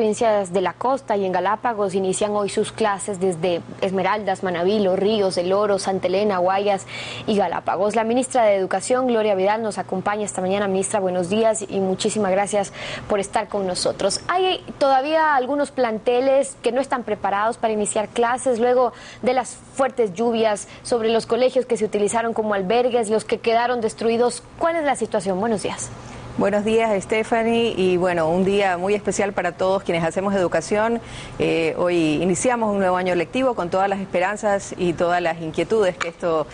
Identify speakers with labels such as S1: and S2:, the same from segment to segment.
S1: provincias de la costa y en Galápagos inician hoy sus clases desde Esmeraldas, Manabí, Los Ríos, El Oro, Santa Elena, Guayas y Galápagos. La ministra de Educación, Gloria Vidal, nos acompaña esta mañana. Ministra, buenos días y muchísimas gracias por estar con nosotros. Hay todavía algunos planteles que no están preparados para iniciar clases luego de las fuertes lluvias sobre los colegios que se utilizaron como albergues, los que quedaron destruidos. ¿Cuál es la situación? Buenos días.
S2: Buenos días, Stephanie, y bueno, un día muy especial para todos quienes hacemos educación. Hoy iniciamos un nuevo año lectivo con todas las esperanzas y todas las inquietudes que esto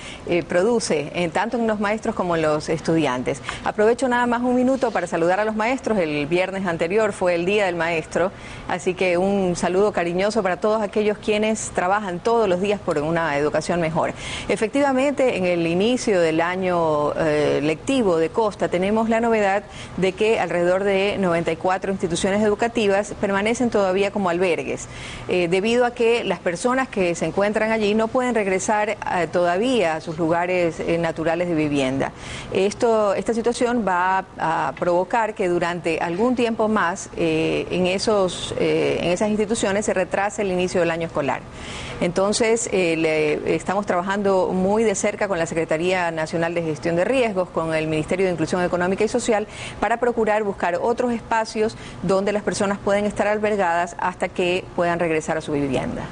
S2: produce, tanto en los maestros como en los estudiantes. Aprovecho nada más un minuto para saludar a los maestros. El viernes anterior fue el Día del Maestro, así que un saludo cariñoso para todos aquellos quienes trabajan todos los días por una educación mejor. Efectivamente, en el inicio del año lectivo de Costa tenemos la novedad de que alrededor de 94 instituciones educativas permanecen todavía como albergues, debido a que las personas que se encuentran allí no pueden regresar todavía a sus lugares naturales de vivienda. Esta situación va a provocar que durante algún tiempo más en esas instituciones se retrase el inicio del año escolar. Entonces, estamos trabajando muy de cerca con la Secretaría Nacional de Gestión de Riesgos, con el Ministerio de Inclusión Económica y Social, para procurar buscar otros espacios donde las personas pueden estar albergadas hasta que puedan regresar a su vivienda.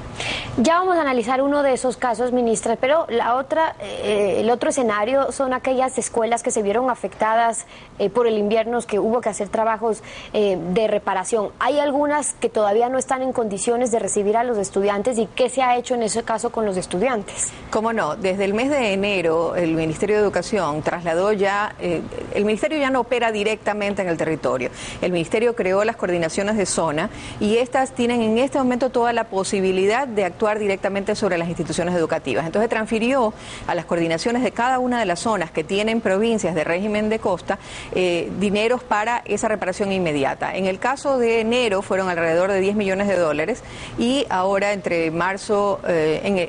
S1: Ya vamos a analizar uno de esos casos, ministra, pero el otro escenario son aquellas escuelas que se vieron afectadas por el invierno, que hubo que hacer trabajos de reparación. Hay algunas que todavía no están en condiciones de recibir a los estudiantes. ¿Y qué se ha hecho en ese caso con los estudiantes?
S2: Cómo no, desde el mes de enero el Ministerio de Educación trasladó ya, el Ministerio ya no opera directamente en el territorio. El Ministerio creó las coordinaciones de zona y estas tienen en este momento toda la posibilidad de actuar directamente sobre las instituciones educativas. Entonces transfirió a las coordinaciones de cada una de las zonas que tienen provincias de régimen de costa dineros para esa reparación inmediata. En el caso de enero fueron alrededor de $10 millones y ahora entre marzo,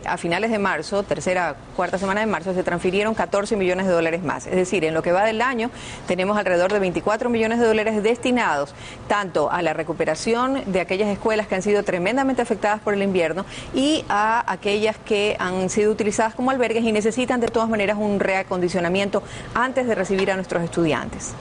S2: a finales de marzo, cuarta semana de marzo, se transfirieron $14 millones más. Es decir, en lo que va del año tenemos alrededor de $24 millones destinados tanto a la recuperación de aquellas escuelas que han sido tremendamente afectadas por el invierno y a aquellas que han sido utilizadas como albergues y necesitan de todas maneras un reacondicionamiento antes de recibir a nuestros estudiantes.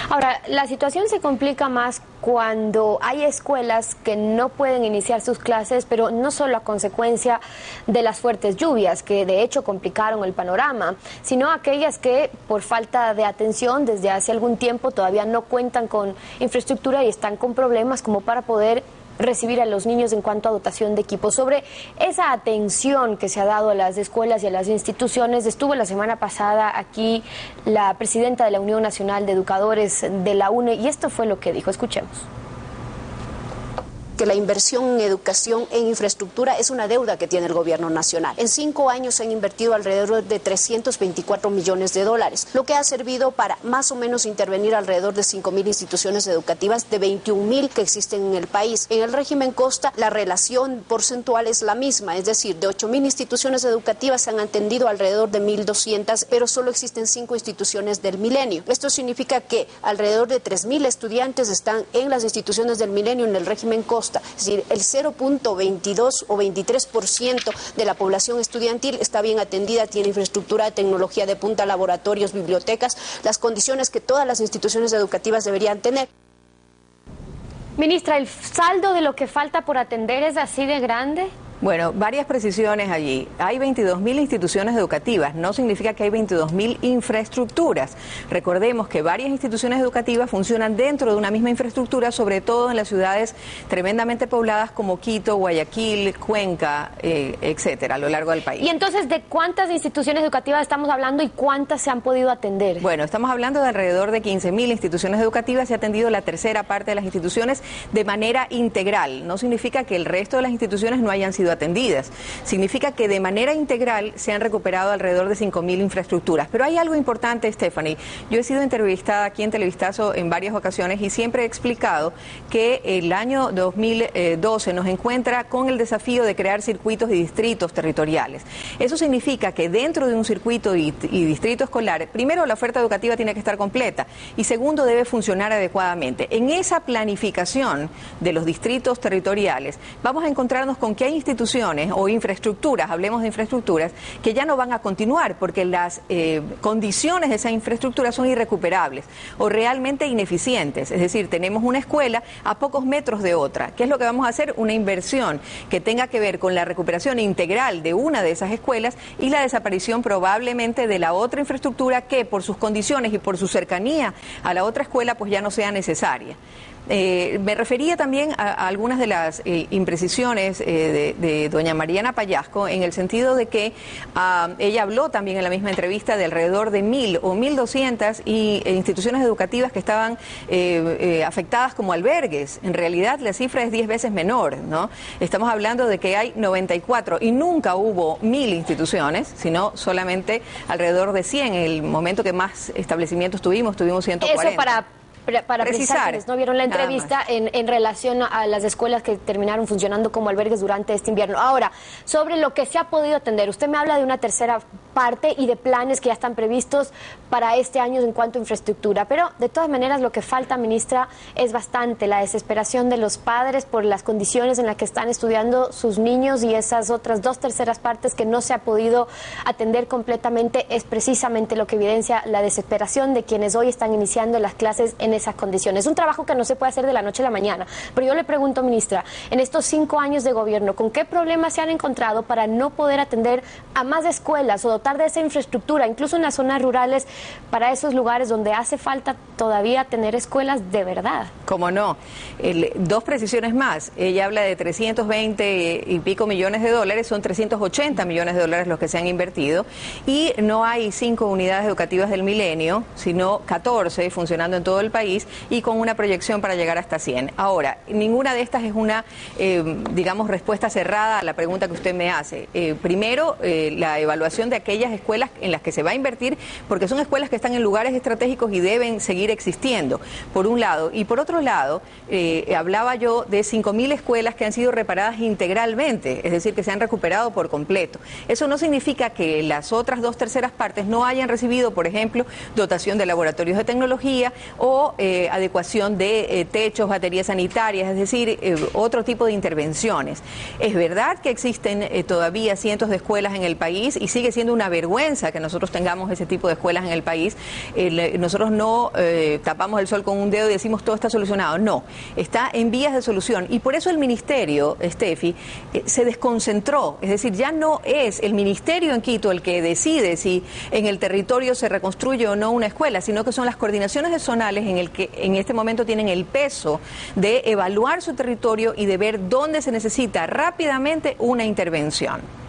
S1: Ahora, la situación se complica más cuando hay escuelas que no pueden iniciar sus clases, pero no solo a consecuencia de las fuertes lluvias, que de hecho complicaron el panorama, sino aquellas que por falta de atención desde hace algún tiempo todavía no cuentan con infraestructura y están con problemas como para poder recibir a los niños en cuanto a dotación de equipos. Sobre esa atención que se ha dado a las escuelas y a las instituciones, estuvo la semana pasada aquí la presidenta de la Unión Nacional de Educadores de la UNE y esto fue lo que dijo. Escuchemos.
S3: Que la inversión en educación, en infraestructura, es una deuda que tiene el gobierno nacional. En 5 años se han invertido alrededor de $324 millones, lo que ha servido para más o menos intervenir alrededor de 5.000 instituciones educativas de 21.000 que existen en el país. En el régimen Costa, la relación porcentual es la misma, es decir, de 8.000 instituciones educativas se han atendido alrededor de 1.200, pero solo existen 5 instituciones del Milenio. Esto significa que alrededor de 3.000 estudiantes están en las instituciones del Milenio en el régimen Costa. Es decir, el 0.22 o 23% de la población estudiantil está bien atendida, tiene infraestructura, tecnología de punta, laboratorios, bibliotecas, las condiciones que todas las instituciones educativas deberían tener.
S1: Ministra, ¿el saldo de lo que falta por atender es así de grande?
S2: Bueno, varias precisiones allí. Hay 22.000 instituciones educativas, no significa que hay 22.000 infraestructuras. Recordemos que varias instituciones educativas funcionan dentro de una misma infraestructura, sobre todo en las ciudades tremendamente pobladas como Quito, Guayaquil, Cuenca, etcétera, a lo largo del país.
S1: ¿Y entonces de cuántas instituciones educativas estamos hablando y cuántas se han podido atender?
S2: Bueno, estamos hablando de alrededor de 15.000 instituciones educativas. Se ha atendido la tercera parte de las instituciones de manera integral. No significa que el resto de las instituciones no hayan sido sido atendidas. Significa que de manera integral se han recuperado alrededor de 5.000 infraestructuras. Pero hay algo importante, Stephanie. Yo he sido entrevistada aquí en Televistazo en varias ocasiones y siempre he explicado que el año 2012 nos encuentra con el desafío de crear circuitos y distritos territoriales. Eso significa que dentro de un circuito y distrito escolar, primero la oferta educativa tiene que estar completa y segundo debe funcionar adecuadamente. En esa planificación de los distritos territoriales vamos a encontrarnos con que hay instituciones o infraestructuras, hablemos de infraestructuras, que ya no van a continuar porque las condiciones de esa infraestructura son irrecuperables o realmente ineficientes. Es decir, tenemos una escuela a pocos metros de otra. ¿Qué es lo que vamos a hacer? Una inversión que tenga que ver con la recuperación integral de una de esas escuelas y la desaparición probablemente de la otra infraestructura que por sus condiciones y por su cercanía a la otra escuela pues ya no sea necesaria. Me refería también a algunas de las imprecisiones de doña Mariana Pallasco en el sentido de que ella habló también en la misma entrevista de alrededor de 1.000 o 1.200 instituciones educativas que estaban afectadas como albergues. En realidad la cifra es 10 veces menor, ¿no? Estamos hablando de que hay 94 y nunca hubo 1.000 instituciones, sino solamente alrededor de 100. En el momento que más establecimientos tuvimos 140.
S1: Eso para precisar, quienes no vieron la entrevista en relación a las escuelas que terminaron funcionando como albergues durante este invierno. Ahora, sobre lo que se ha podido atender, usted me habla de una tercera parte y de planes que ya están previstos para este año en cuanto a infraestructura, pero de todas maneras lo que falta, ministra, es bastante la desesperación de los padres por las condiciones en las que están estudiando sus niños y esas otras 2/3 partes que no se ha podido atender completamente es precisamente lo que evidencia la desesperación de quienes hoy están iniciando las clases en esas condiciones. Es un trabajo que no se puede hacer de la noche a la mañana, pero yo le pregunto, ministra, en estos 5 años de gobierno, ¿con qué problemas se han encontrado para no poder atender a más escuelas o dotar de esa infraestructura, incluso en las zonas rurales, para esos lugares donde hace falta todavía tener escuelas de verdad?
S2: ¿Cómo no? Dos precisiones más. Ella habla de 320 y pico millones de dólares, son 380 millones de dólares los que se han invertido y no hay 5 unidades educativas del milenio, sino 14 funcionando en todo el país y con una proyección para llegar hasta 100. Ahora, ninguna de estas es una, digamos, respuesta cerrada a la pregunta que usted me hace. Primero, la evaluación de aquellas escuelas en las que se va a invertir, porque son escuelas que están en lugares estratégicos y deben seguir existiendo, por un lado. Y por otro lado, hablaba yo de 5.000 escuelas que han sido reparadas integralmente, es decir, que se han recuperado por completo. Eso no significa que las otras 2/3 partes no hayan recibido, por ejemplo, dotación de laboratorios de tecnología o adecuación de techos, baterías sanitarias, es decir, otro tipo de intervenciones. Es verdad que existen todavía cientos de escuelas en el país y sigue siendo una vergüenza que nosotros tengamos ese tipo de escuelas en el país. Nosotros no tapamos el sol con un dedo y decimos todo está solucionado. No, está en vías de solución y por eso el ministerio, Steffi, se desconcentró. Es decir, ya no es el ministerio en Quito el que decide si en el territorio se reconstruye o no una escuela, sino que son las coordinaciones zonales en el que en este momento tienen el peso de evaluar su territorio y de ver dónde se necesita rápidamente una intervención.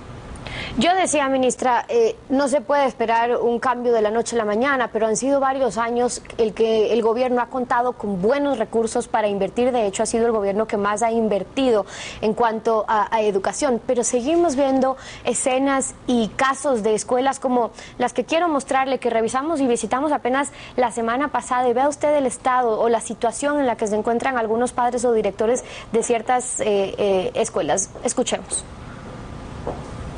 S1: Yo decía, ministra, no se puede esperar un cambio de la noche a la mañana, pero han sido varios años el que el gobierno ha contado con buenos recursos para invertir. De hecho, ha sido el gobierno que más ha invertido en cuanto a educación. Pero seguimos viendo escenas y casos de escuelas como las que quiero mostrarle, que revisamos y visitamos apenas la semana pasada. Y vea usted el estado o la situación en la que se encuentran algunos padres o directores de ciertas escuelas. Escuchemos.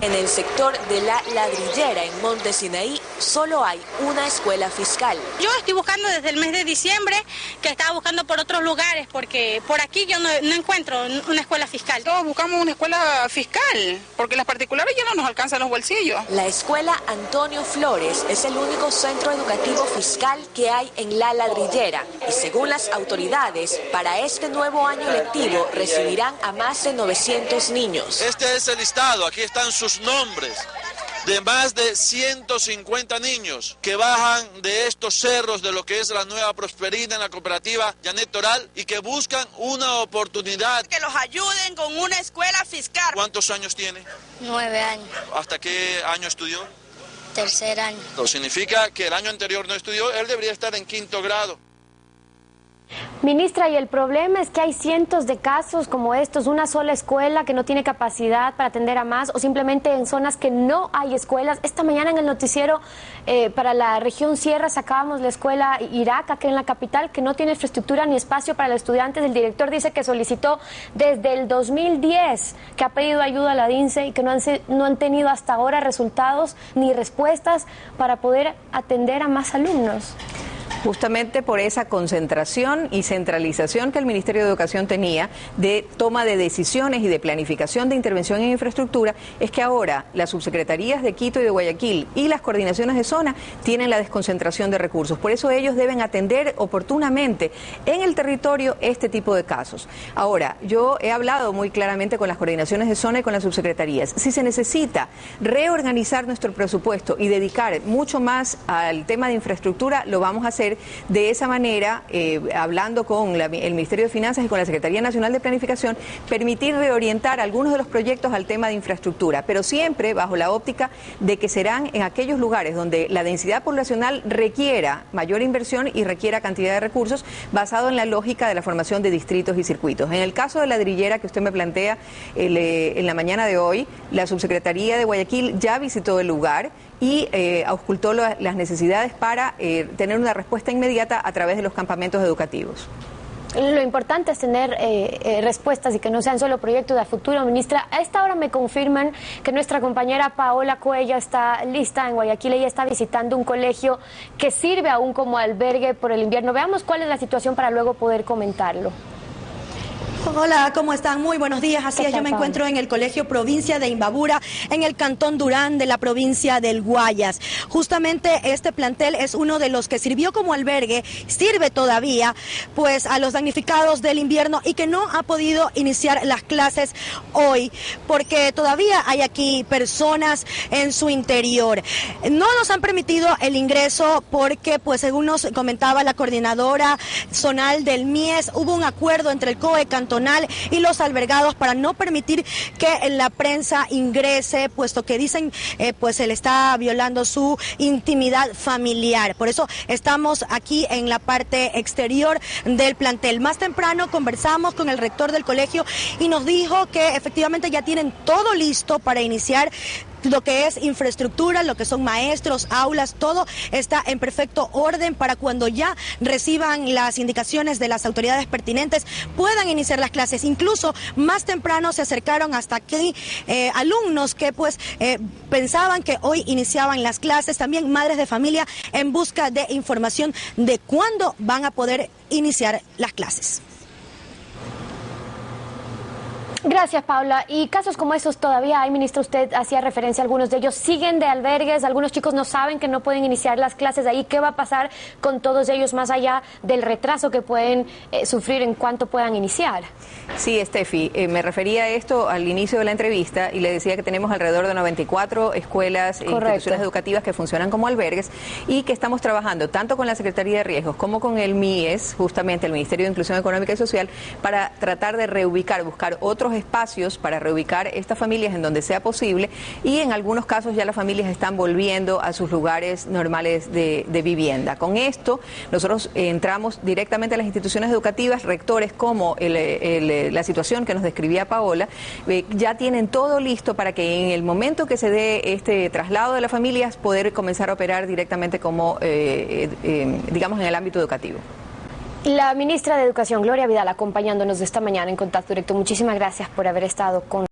S4: En el sector de La Ladrillera, en Monte Sinaí, solo hay una escuela fiscal.
S5: Yo estoy buscando desde el mes de diciembre, que estaba buscando por otros lugares, porque por aquí yo no encuentro una escuela fiscal.
S6: Todos buscamos una escuela fiscal, porque las particulares ya no nos alcanzan los bolsillos.
S4: La escuela Antonio Flores es el único centro educativo fiscal que hay en La Ladrillera. Y según las autoridades, para este nuevo año lectivo recibirán a más de 900 niños.
S7: Este es el listado, aquí están sus nombres de más de 150 niños que bajan de estos cerros de lo que es la Nueva Prosperina en la cooperativa Janet Toral y que buscan una oportunidad.
S8: Que los ayuden con una escuela fiscal.
S7: ¿Cuántos años tiene?
S9: 9 años.
S7: ¿Hasta qué año estudió?
S9: 3er año.
S7: No significa que el año anterior no estudió, él debería estar en 5º grado.
S1: Ministra, y el problema es que hay cientos de casos como estos, una sola escuela que no tiene capacidad para atender a más o simplemente en zonas que no hay escuelas. Esta mañana en el noticiero para la región Sierra sacábamos la escuela Irak, aquí en la capital, que no tiene infraestructura ni espacio para los estudiantes. El director dice que solicitó desde el 2010, que ha pedido ayuda a la DINCE y que no han tenido hasta ahora resultados ni respuestas para poder atender a más alumnos.
S2: Justamente por esa concentración y centralización que el Ministerio de Educación tenía de toma de decisiones y de planificación de intervención en infraestructura, es que ahora las subsecretarías de Quito y de Guayaquil y las coordinaciones de zona tienen la desconcentración de recursos. Por eso ellos deben atender oportunamente en el territorio este tipo de casos. Ahora, yo he hablado muy claramente con las coordinaciones de zona y con las subsecretarías. Si se necesita reorganizar nuestro presupuesto y dedicar mucho más al tema de infraestructura, lo vamos a hacer de esa manera, hablando con el Ministerio de Finanzas y con la Secretaría Nacional de Planificación, permitir reorientar algunos de los proyectos al tema de infraestructura, pero siempre bajo la óptica de que serán en aquellos lugares donde la densidad poblacional requiera mayor inversión y requiera cantidad de recursos, basado en la lógica de la formación de distritos y circuitos. En el caso de Ladrillera que usted me plantea en la mañana de hoy, la Subsecretaría de Guayaquil ya visitó el lugar y auscultó las necesidades para tener una respuesta inmediata a través de los campamentos educativos.
S1: Lo importante es tener respuestas y que no sean solo proyectos de futuro. Ministra, a esta hora me confirman que nuestra compañera Paola Cuellar está lista en Guayaquil. Ella está visitando un colegio que sirve aún como albergue por el invierno. Veamos cuál es la situación para luego poder comentarlo.
S10: Hola, ¿cómo están? Muy buenos días. Así es, yo me encuentro en el Colegio Provincia de Imbabura, en el Cantón Durán de la provincia del Guayas. Justamente este plantel es uno de los que sirvió como albergue, sirve todavía, pues a los damnificados del invierno y que no ha podido iniciar las clases hoy, porque todavía hay aquí personas en su interior. No nos han permitido el ingreso porque, pues según nos comentaba la coordinadora zonal del MIES, hubo un acuerdo entre el COE cantonal y los albergados para no permitir que la prensa ingrese, puesto que dicen pues se le está violando su intimidad familiar. Por eso estamos aquí en la parte exterior del plantel. Más temprano conversamos con el rector del colegio y nos dijo que efectivamente ya tienen todo listo para iniciar lo que es infraestructura, lo que son maestros, aulas, todo está en perfecto orden para cuando ya reciban las indicaciones de las autoridades pertinentes puedan iniciar las clases. Incluso más temprano se acercaron hasta aquí alumnos que pues pensaban que hoy iniciaban las clases, también madres de familia en busca de información de cuándo van a poder iniciar las clases.
S1: Gracias, Paula. Y casos como esos todavía hay, ministra. Usted hacía referencia a algunos de ellos. Siguen de albergues, algunos chicos no saben que no pueden iniciar las clases ahí. ¿Qué va a pasar con todos ellos más allá del retraso que pueden sufrir en cuanto puedan iniciar?
S2: Sí, Estefi, me refería a esto al inicio de la entrevista y le decía que tenemos alrededor de 94 escuelas e instituciones educativas que funcionan como albergues y que estamos trabajando tanto con la Secretaría de Riesgos como con el MIES, justamente el Ministerio de Inclusión Económica y Social, para tratar de reubicar, buscar otros espacios para reubicar estas familias en donde sea posible, y en algunos casos ya las familias están volviendo a sus lugares normales de vivienda. Con esto nosotros entramos directamente a las instituciones educativas, rectores, como la situación que nos describía Paola, ya tienen todo listo para que en el momento que se dé este traslado de las familias poder comenzar a operar directamente como, digamos, en el ámbito educativo.
S1: La ministra de Educación, Gloria Vidal, acompañándonos esta mañana en Contacto Directo. Muchísimas gracias por haber estado con